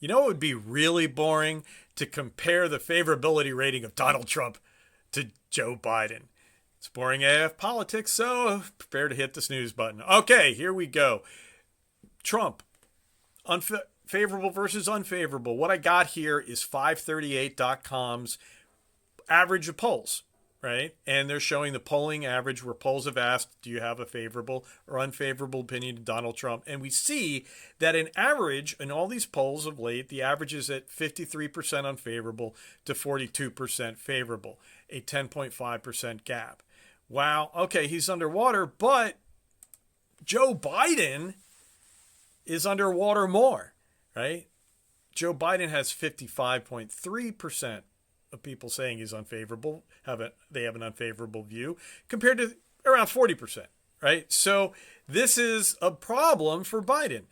You know, it would be really boring to compare the favorability rating of Donald Trump to Joe Biden. It's boring AF politics, so prepare to hit the snooze button. Okay, here we go. Trump, favorable versus unfavorable. What I got here is 538.com's average of polls, right? And they're showing the polling average where polls have asked, do you have a favorable or unfavorable opinion to Donald Trump? And we see that an average in all these polls of late, the average is at 53% unfavorable to 42% favorable, a 10.5% gap. Wow, okay, he's underwater, but Joe Biden is underwater more, right? Joe Biden has 55.3% of people saying he's unfavorable, they have an unfavorable view, compared to around 40%, right? So this is a problem for Biden,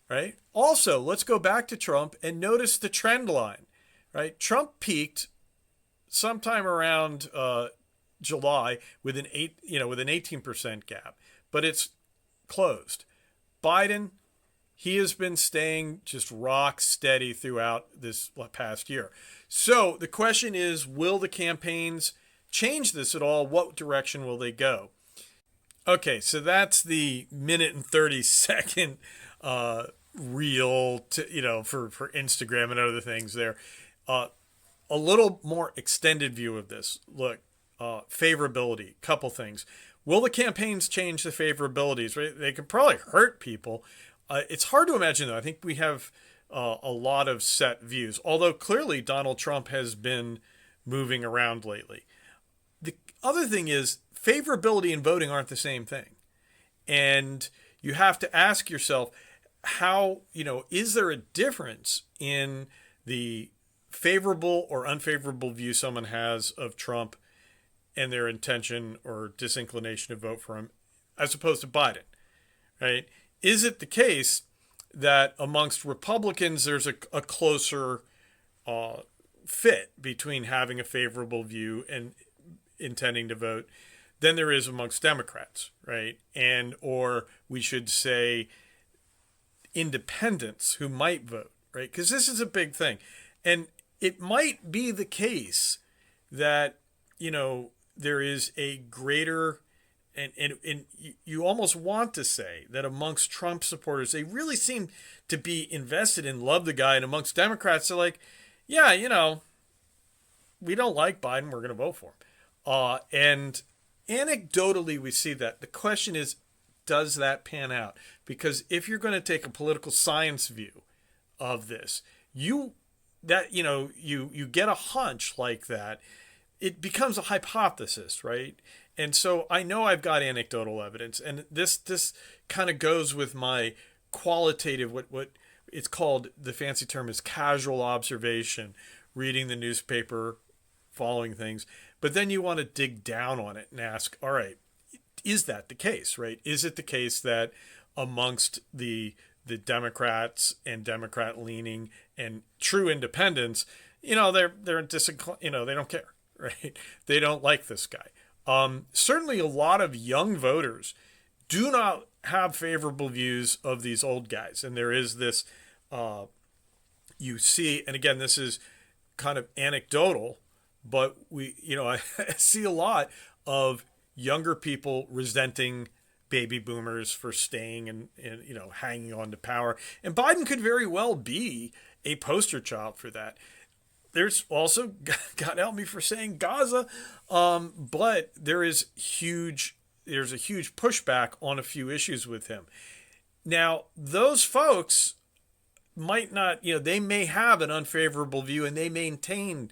right? Also, let's go back to Trump and notice the trend line, right? Trump peaked sometime around July with an 18% gap, but it's closed. Biden, he has been staying just rock steady throughout this past year. So the question is, will the campaigns change this at all? What direction will they go? Okay, so that's the minute and 30-second reel for Instagram and other things there. A little more extended view of this. Look, favorability, couple things. Will the campaigns change the favorabilities? Right? They could probably hurt people. It's hard to imagine, though. I think we have a lot of set views, although clearly Donald Trump has been moving around lately. The other thing is favorability and voting aren't the same thing. And you have to ask yourself, is there a difference in the favorable or unfavorable view someone has of Trump and their intention or disinclination to vote for him as opposed to Biden, right? Is it the case that amongst Republicans there's a closer fit between having a favorable view and intending to vote than there is amongst Democrats, right? And or we should say independents who might vote, right? Because this is a big thing. And it might be the case that, there is a greater and you almost want to say that amongst Trump supporters, they really seem to be invested and love the guy. And amongst Democrats, they're like, yeah, we don't like Biden. We're going to vote for him. And anecdotally, we see that. The question is, does that pan out? Because if you're going to take a political science view of this, you get a hunch like that, it becomes a hypothesis, right? And so I know I've got anecdotal evidence, and this kind of goes with my qualitative, what it's called, the fancy term is casual observation, reading the newspaper, following things. But then you want to dig down on it and ask, all right, is that the case, right? Is it the case that amongst the Democrats and Democrat leaning and true independents, they're they don't care, right? They don't like this guy. Certainly a lot of young voters do not have favorable views of these old guys. And there is this, you see, and again, this is kind of anecdotal, but I see a lot of younger people resenting baby boomers for staying and hanging on to power. And Biden could very well be a poster child for that. There's also, God help me for saying Gaza, but there's a huge pushback on a few issues with him. Now, those folks might not, they may have an unfavorable view, and they may maintain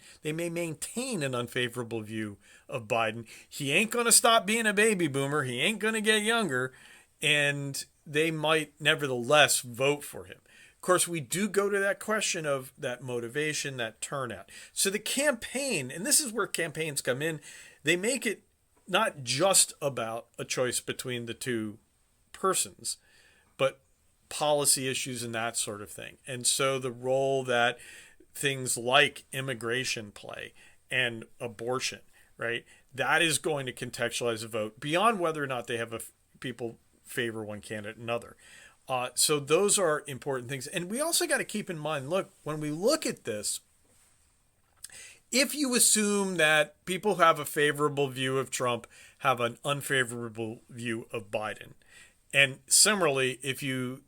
an unfavorable view of Biden. He ain't going to stop being a baby boomer. He ain't going to get younger, and they might nevertheless vote for him. Of course, we do go to that question of that motivation, that turnout. So the campaign, and this is where campaigns come in, they make it not just about a choice between the two persons, but policy issues and that sort of thing. And so the role that things like immigration play and abortion, right, that is going to contextualize a vote beyond whether or not they have people favor one candidate or another. So those are important things. And we also got to keep in mind, look, when we look at this, if you assume that people who have a favorable view of Trump have an unfavorable view of Biden, and similarly, if you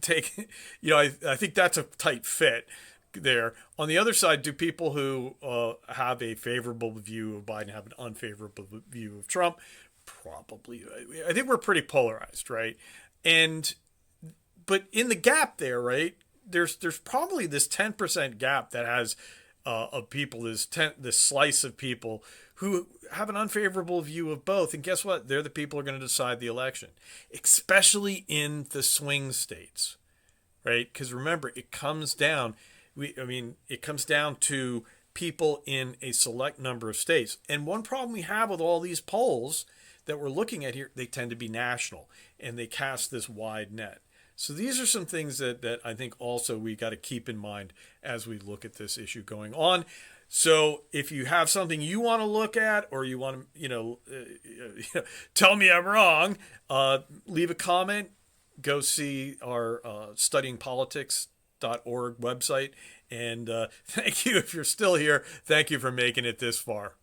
take, I think that's a tight fit there. On the other side, do people who have a favorable view of Biden have an unfavorable view of Trump? Probably. I think we're pretty polarized, right? And but in the gap there, right? There's probably this 10% gap that has of people, this slice of people who have an unfavorable view of both. And guess what? They're the people who are going to decide the election, especially in the swing states, right? Because remember, it comes down. It comes down to people in a select number of states. And one problem we have with all these polls that we're looking at here, they tend to be national and they cast this wide net. So these are some things that I think also we got to keep in mind as we look at this issue going on. So if you have something you want to look at, or you want to, tell me I'm wrong, leave a comment. Go see our studyingpolitics.org website. And thank you if you're still here. Thank you for making it this far.